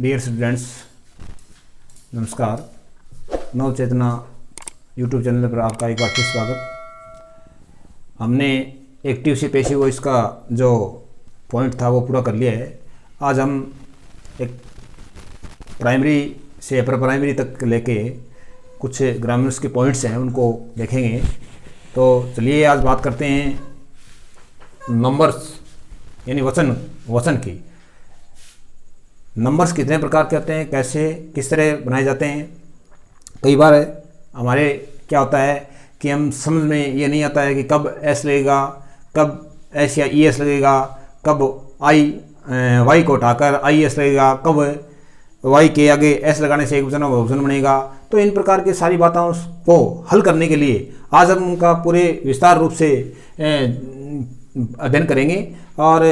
Dear students, नमस्कार। नव चेतना YouTube channel पर आपका एक बार फिर स्वागत। हमने एक्टिव से पैसिव वॉइस का जो पॉइंट था वो पूरा कर लिया है। आज हम एक प्राइमरी से अपर प्राइमरी तक लेके कुछ ग्रामर्स के पॉइंट्स हैं उनको देखेंगे। तो चलिए आज बात करते हैं नंबर्स यानी वचन की। नंबर्स कितने प्रकार के होते हैं, कैसे किस तरह बनाए जाते हैं। कई बार हमारे क्या होता है कि हम समझ में ये नहीं आता है कि कब एस लगेगा, कब एस या ई एस लगेगा, कब वाई को उठाकर आई एस लगेगा, कब वाई के आगे एस लगाने से एक वचन बहुवचन बनेगा। तो इन प्रकार की सारी बातों को हल करने के लिए आज हम उनका पूरे विस्तार रूप से अध्ययन करेंगे और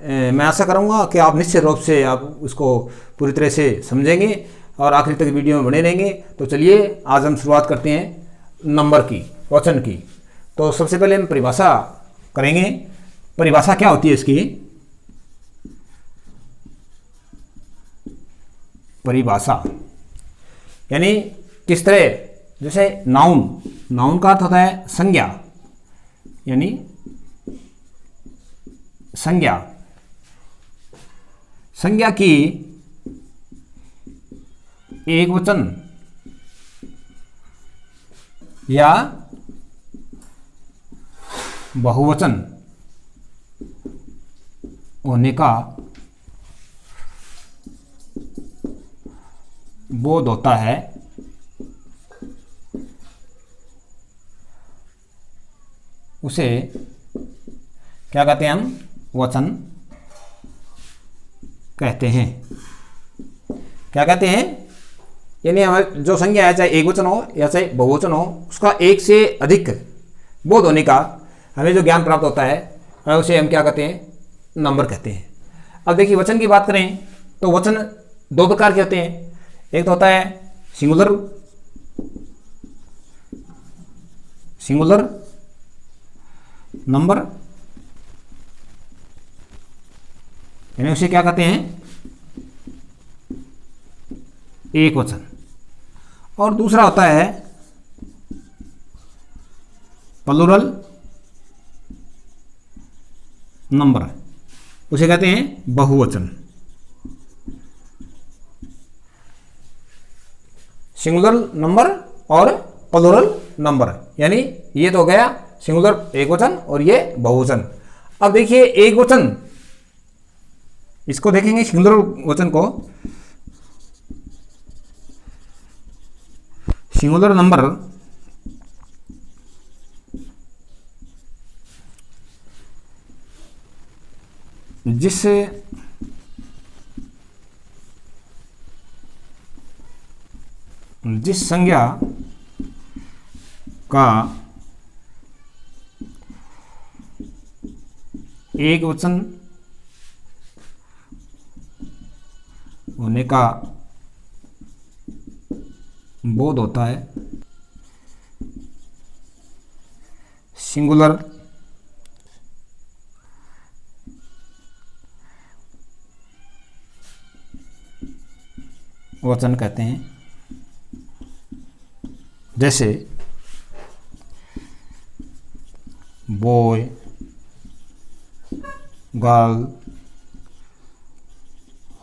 मैं आशा करूंगा कि आप निश्चित रूप से आप उसको पूरी तरह से समझेंगे और आखिर तक वीडियो में बने रहेंगे। तो चलिए आज हम शुरुआत करते हैं नंबर की, वचन की। तो सबसे पहले हम परिभाषा करेंगे। परिभाषा क्या होती है इसकी? परिभाषा यानी किस तरह, जैसे नाउन का अर्थ होता है संज्ञा, यानी संज्ञा की एक वचन या बहुवचन होने का बोध होता है। उसे क्या कहते हैं? हम वचन कहते हैं। क्या कहते हैं? यानी हमारे जो संज्ञा है, चाहे एक वचन हो या चाहे बहुवचन हो, उसका एक से अधिक बोध होने का हमें जो ज्ञान प्राप्त होता है उसे हम क्या कहते हैं? नंबर कहते हैं। अब देखिए वचन की बात करें तो वचन दो प्रकार के होते हैं। एक तो होता है सिंगुलर नंबर, यानी उसे क्या कहते हैं? एक वचन। और दूसरा होता है प्लूरल नंबर, उसे कहते हैं बहुवचन। सिंगुलर नंबर और प्लूरल नंबर, यानी ये तो हो गया सिंगुलर एक वचन और ये बहुवचन। अब देखिए एक वचन, इसको देखेंगे सिंगुलर वचन को। सिंगुलर नंबर जिस संज्ञा का एक वचन होने का बोध होता है, सिंगुलर वचन कहते हैं। जैसे boy, girl,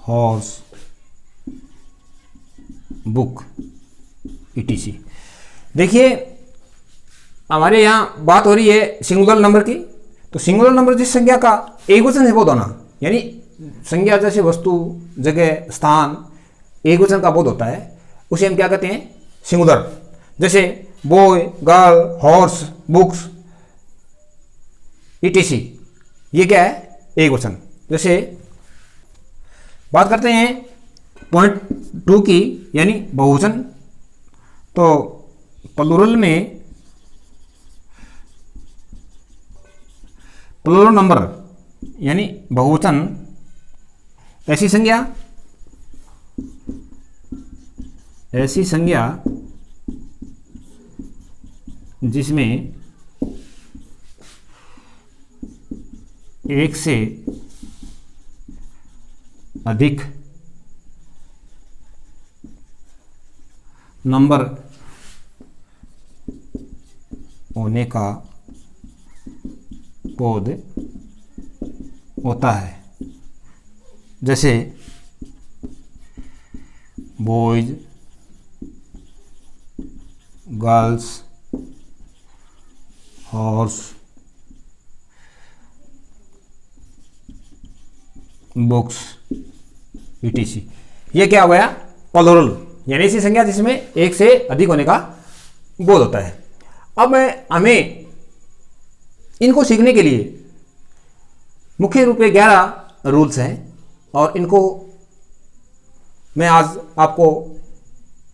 horse, book, etc। देखिए हमारे यहाँ बात हो रही है सिंगुलर नंबर की। तो सिंगुलर नंबर जिस संज्ञा का एक वचन से बोध होना, यानी संज्ञा जैसे वस्तु, जगह, स्थान एक वचन का बोध होता है, उसे हम क्या कहते हैं? सिंगुलर। जैसे boy, girl, horse, books, etc, ये क्या है? एक वचन। जैसे बात करते हैं पॉइंट 2 की, यानी बहुवचन। तो प्लूरल में प्लूरल नंबर यानी बहुवचन ऐसी संज्ञा जिसमें एक से अधिक नंबर होने का पद होता है। जैसे boys, girls, horse, books, etc. ये क्या हो गया? प्लूरल, यानी ऐसी संज्ञा जिसमें एक से अधिक होने का बोध होता है। अब हमें इनको सीखने के लिए मुख्य रूप से 11 रूल्स हैं और इनको मैं आज आपको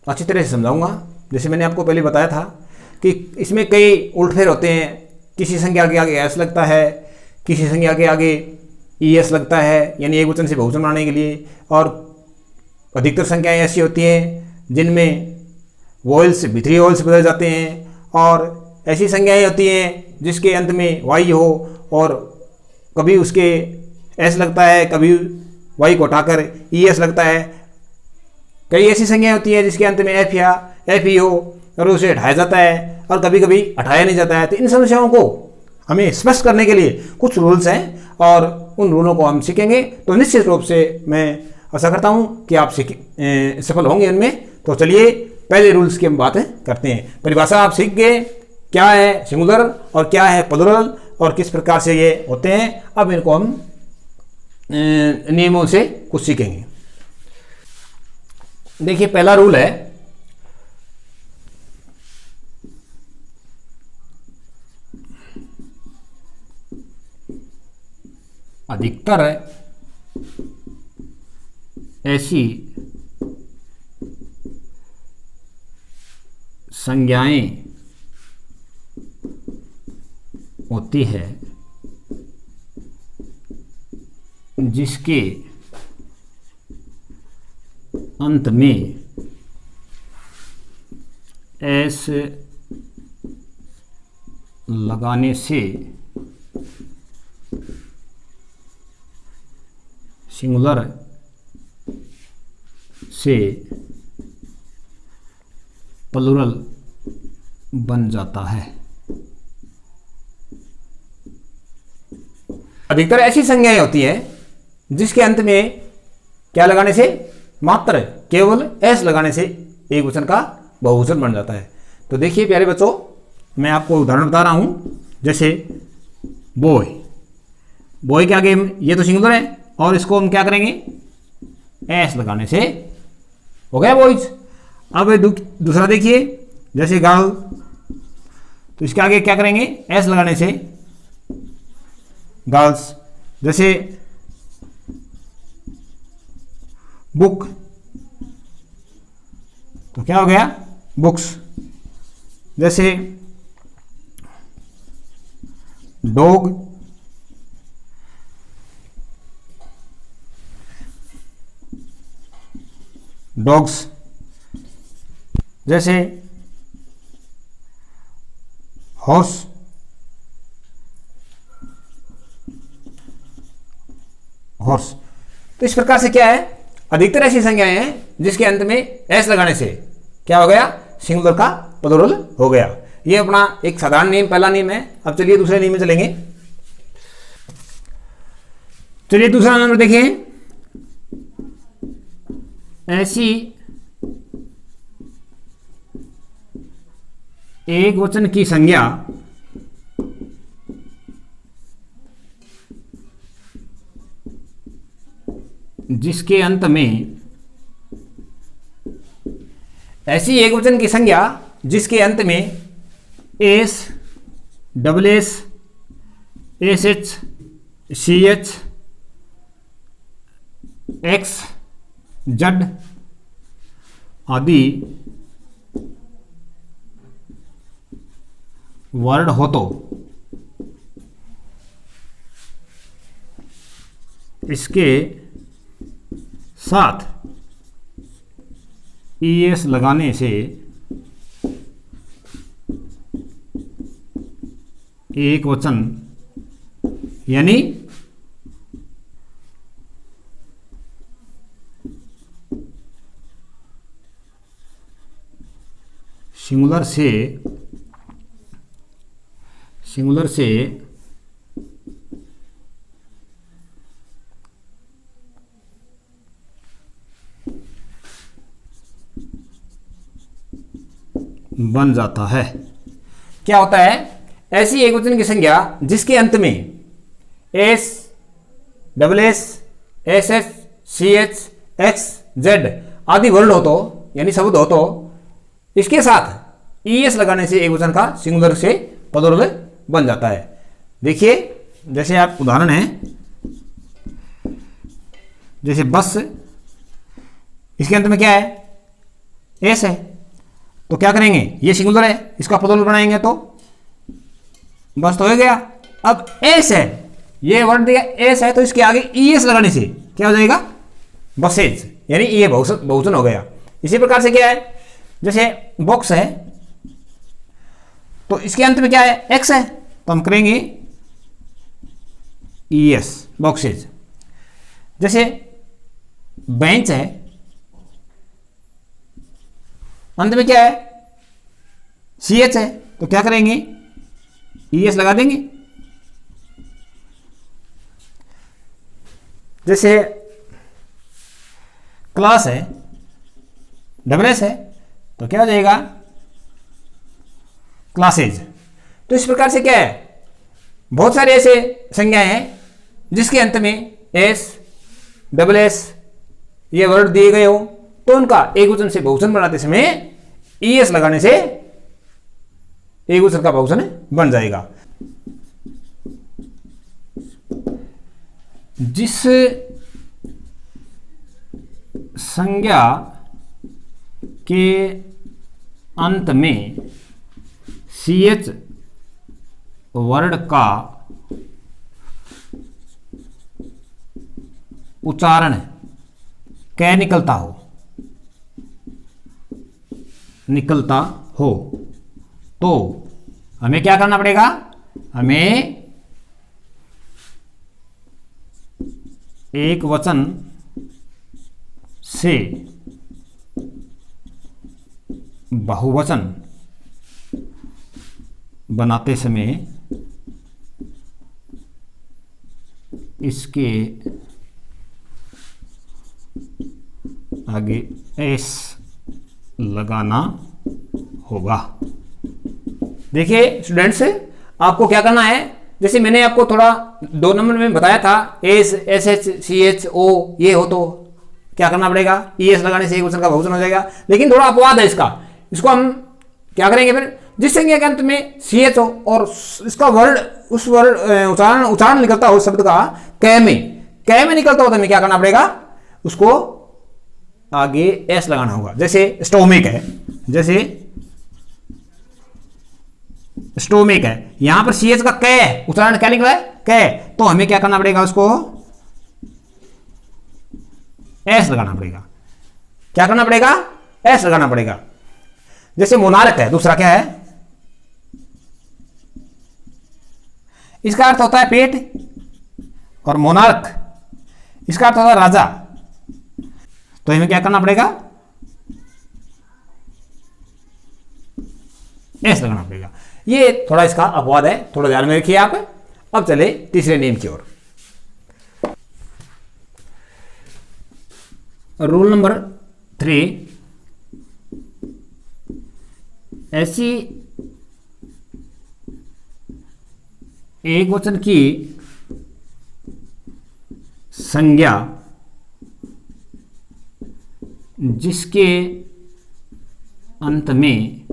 अच्छी तरह से समझाऊंगा। जैसे मैंने आपको पहले बताया था कि इसमें कई उल्टफेर होते हैं। किसी संज्ञा के आगे एस लगता है, किसी संज्ञा के आगे ईएस लगता है, यानी एक वचन से बहुवचन बनाने के लिए। और अधिकतर संख्याएं ऐसी होती हैं जिनमें वॉयल्स भीतरी वॉयल्स बदल जाते हैं, और ऐसी संज्ञाएं होती हैं जिसके अंत में वाई हो और कभी उसके एस लगता है, कभी वाई को हटाकर ईएस लगता है। कई ऐसी संज्ञाएं होती हैं जिसके अंत में एफ या एफ ई हो और उसे हटाया जाता है और कभी कभी हटाया नहीं जाता है। तो इन समस्याओं को हमें स्पष्ट करने के लिए कुछ रूल्स हैं और उन रूलों को हम सीखेंगे। तो निश्चित रूप से मैं आशा करता हूं कि आप सफल होंगे इनमें। तो चलिए पहले रूल्स की हम बात करते हैं। परिभाषा आप सीख गए, क्या है सिंगुलर और क्या है प्लूरल और किस प्रकार से ये होते हैं। अब इनको हम नियमों से कुछ सीखेंगे। देखिए पहला रूल है अधिकतर ऐसी संज्ञाएं होती है जिसके अंत में एस लगाने से सिंगुलर से प्लूरल बन जाता है। अधिकतर ऐसी संज्ञाएं होती हैं जिसके अंत में क्या लगाने से, मात्र केवल एस लगाने से एक वचन का बहुवचन बन जाता है। तो देखिए प्यारे बच्चों, मैं आपको उदाहरण बता रहा हूं। जैसे बॉय, बॉय के आगे ये तो सिंगुलर है और इसको हम क्या करेंगे, एस लगाने से हो गया बॉयज। अब दूसरा देखिए, जैसे गर्ल, तो इसके आगे क्या करेंगे, एस लगाने से गर्ल्स। जैसे बुक, तो क्या हो गया बुक्स। जैसे डॉग, डॉग्स। जैसे हॉर्स, हॉर्स। तो इस प्रकार से क्या है, अधिकतर ऐसी संज्ञाएं हैं जिसके अंत में एस लगाने से क्या हो गया, सिंगुलर का प्लूरल हो गया। ये अपना एक साधारण नियम, पहला नियम है। अब चलिए दूसरे नियम में चलेंगे। चलिए दूसरा नंबर देखिए, ऐसी एक वचन की संज्ञा जिसके अंत में, ऐसी एक वचन की संज्ञा जिसके अंत में S, double S, S H, C H, X, Z आदि वर्ड हो तो इसके साथ ईएस लगाने से एक वचन, यानी सिंगुलर से बन जाता है। क्या होता है? ऐसी एकवचन की संज्ञा जिसके अंत में S, double S, S H, C H, X, Z आदि वर्ड हो तो, यानी शब्द हो तो, इसके साथ ईएस लगाने से एकवचन का सिंगुलर से प्लूरल बन जाता है। देखिए, जैसे आप उदाहरण है, जैसे बस, इसके अंत में क्या है? एस है, तो क्या करेंगे? ये सिंगुलर है, इसका प्लूरल बनाएंगे तो बस तो हो गया। अब एस है, ये वर्ड दिया एस है, तो इसके आगे ईएस लगाने से क्या हो जाएगा? बसेज, यानी ये बहुवचन हो गया। इसी प्रकार से क्या है? जैसे बॉक्स है, तो इसके अंत में क्या है? एक्स है, तो हम करेंगे ईएस, बॉक्सेज। जैसे बेंच है, अंत में क्या है? सी एच है, तो क्या करेंगे? ईएस लगा देंगे। जैसे क्लास है, डबल एस है, तो क्या हो जाएगा? क्लासेज। तो इस प्रकार से क्या है? बहुत सारे ऐसे संज्ञाएं हैं जिसके अंत में एस, डबल एस ये वर्ड दिए गए हो, तो उनका एकवचन से बहुवचन बनाते समय ईएस लगाने से एकवचन का बहुवचन बन जाएगा। जिस संज्ञा के अंत में सीएच वर्ड का उच्चारण कै निकलता हो तो हमें क्या करना पड़ेगा? हमें एक वचन से बहुवचन बनाते समय इसके आगे एस लगाना होगा। देखिए स्टूडेंट्स, आपको क्या करना है? जैसे मैंने आपको थोड़ा 2 नंबर में बताया था, S, S H, C H, O ये हो तो क्या करना पड़ेगा? ईएस लगाने से एकवचन का बहुवचन हो जाएगा। लेकिन थोड़ा अपवाद है इसको हम क्या करेंगे फिर? जिस संज्ञा के अंत में सी एच हो और इसका वर्ड, उस वर्ड उच्चारण निकलता हो शब्द का कै में निकलता हो, तो हमें क्या करना पड़ेगा? उसको आगे एस लगाना होगा। जैसे स्टोमिक है, स्टोमिक है, यहां पर सी एच का कै उच्चारण क्या निकला है? कै, तो हमें क्या करना पड़ेगा? उसको एस लगाना पड़ेगा। क्या करना पड़ेगा? एस लगाना पड़ेगा। जैसे मोनार्क है, दूसरा क्या है? इसका अर्थ होता है पेट, और मोनार्क इसका अर्थ होता है राजा, तो हमें क्या करना पड़ेगा? एस लगाना पड़ेगा। ये थोड़ा इसका अपवाद है, थोड़ा ध्यान में रखिए आप। अब चले तीसरे नियम की ओर। रूल नंबर 3, ऐसी एकवचन की संज्ञा जिसके अंत में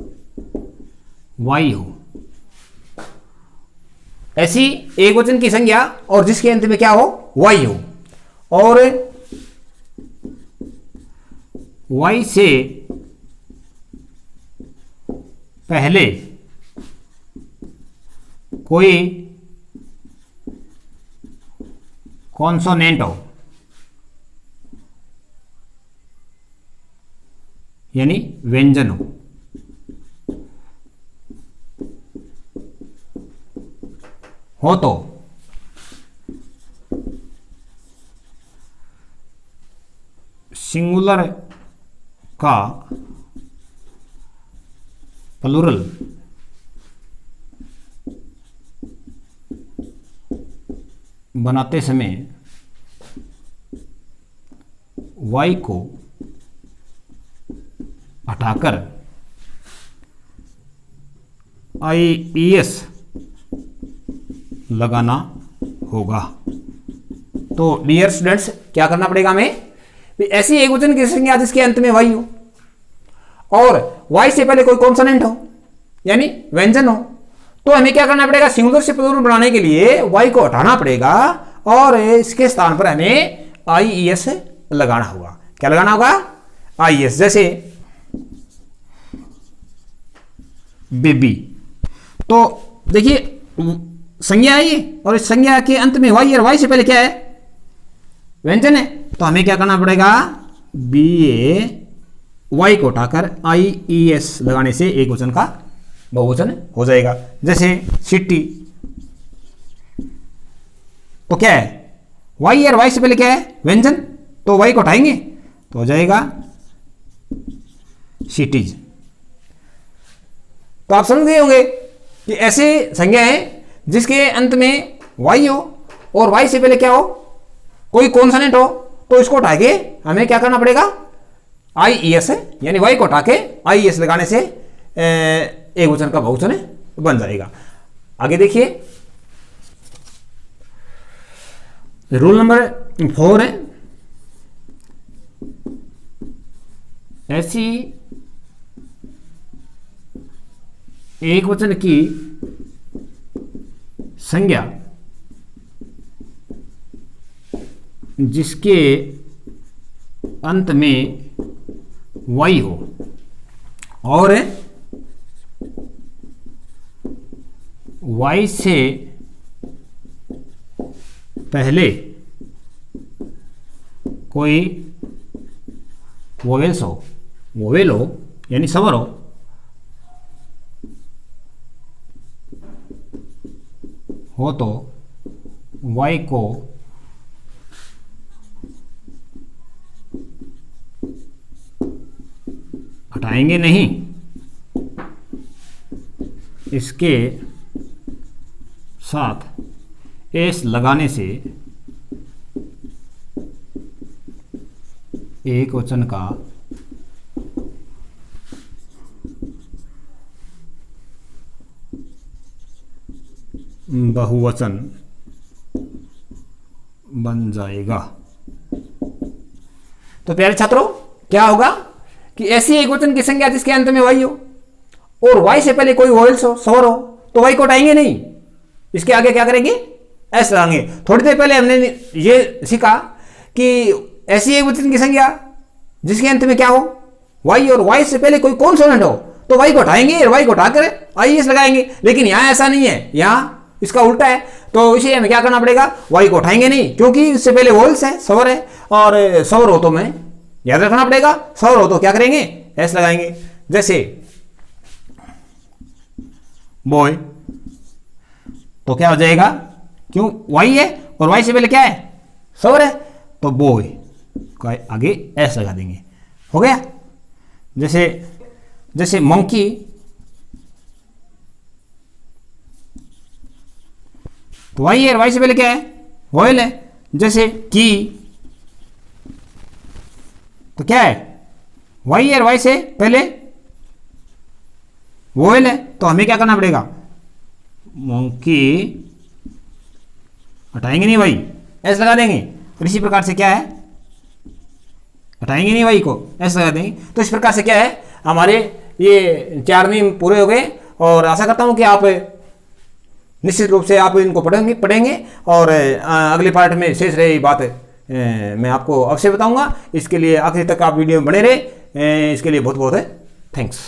वाई हो। ऐसी एकवचन की संज्ञा और जिसके अंत में क्या हो? वाई हो, और वाई से पहले कोई कॉन्सोनेंट हो, यानी व्यंजन हो तो सिंगुलर का प्लूरल बनाते समय y को हटाकर IES लगाना होगा। तो डियर स्टूडेंट्स, क्या करना पड़ेगा हमें? ऐसी एक वचन की संज्ञा जिसके अंत में y हो और y से पहले कोई कॉन्सोनेंट हो यानी व्यंजन हो, तो हमें क्या करना पड़ेगा? सिंगुलर से प्लूरल बनाने के लिए y को हटाना पड़ेगा और इसके स्थान पर हमें IES लगाना होगा। क्या लगाना होगा? IES। जैसे बेबी, तो देखिए संज्ञा है ये और इस संज्ञा के अंत में y और y से पहले क्या है? व्यंजन है। तो हमें क्या करना पड़ेगा? BA y को उठाकर IES लगाने से एक वचन का बहुवचन हो जाएगा। जैसे सिटी, तो क्या है? y और y से पहले क्या है? व्यंजन, तो y को उठाएंगे तो हो जाएगा सिटीज। तो आप समझ गए होंगे कि ऐसे संज्ञा है जिसके अंत में y हो और y से पहले क्या हो? कोई कॉन्सोनेंट हो, तो इसको उठा के हमें क्या करना पड़ेगा? IES यानी y को उठा के IES लगाने से एक वचन का बहुवचन बन जाएगा। आगे देखिए, रूल नंबर 4 है, ऐसी एक वचन की संज्ञा जिसके अंत में y हो और y से पहले कोई वोवेल्स हो, वोवेल हो यानी स्वर हो तो y को हटाएंगे नहीं, इसके साथ s लगाने से एक वचन का बहुवचन बन जाएगा। तो प्यारे छात्रों, क्या होगा कि ऐसी एक वचन की संज्ञा जिसके अंत में y हो और y से पहले कोई वोवेल्स हो, स्वर हो, तो y को हटाएंगे नहीं, इसके आगे क्या करेंगे? s लगाएंगे। थोड़ी देर पहले हमने ये सीखा कि ऐसी एक वचन की संज्ञा जिसके अंत में क्या हो? y और y से पहले कोई कॉन्सोनेंट हो, तो y को हटाएंगे और y को हटाकर IES लगाएंगे। लेकिन यहां ऐसा नहीं है, यहां इसका उल्टा है। तो इसे हमें क्या करना पड़ेगा? y को उठाएंगे नहीं, क्योंकि इससे पहले वोवेल्स है, स्वर है, और स्वर हो तो मैं याद रखना पड़ेगा, स्वर हो तो क्या करेंगे? s लगाएंगे। जैसे बॉय, तो क्या हो जाएगा? क्यों? y है और y से पहले क्या है? स्वर है, तो बॉय का आगे s लगा देंगे, हो गया। जैसे मंकी, तो y है और y से पहले क्या है? वोवेल है। जैसे की, तो क्या है? y है और y से पहले वोवेल है, तो हमें क्या करना पड़ेगा? मंकी हटाएंगे नहीं, y s लगा देंगे। और इसी प्रकार से क्या है? हटाएंगे नहीं y को, s लगा देंगे। तो इस प्रकार से क्या है, हमारे ये 4 नियम पूरे हो गए और आशा करता हूं कि आप निश्चित रूप से आप इनको पढ़ेंगे और अगले पार्ट में शेष रही बात मैं आपको अवश्य बताऊंगा। इसके लिए आखिर तक आप वीडियो में बने रहे, इसके लिए बहुत बहुत थैंक्स।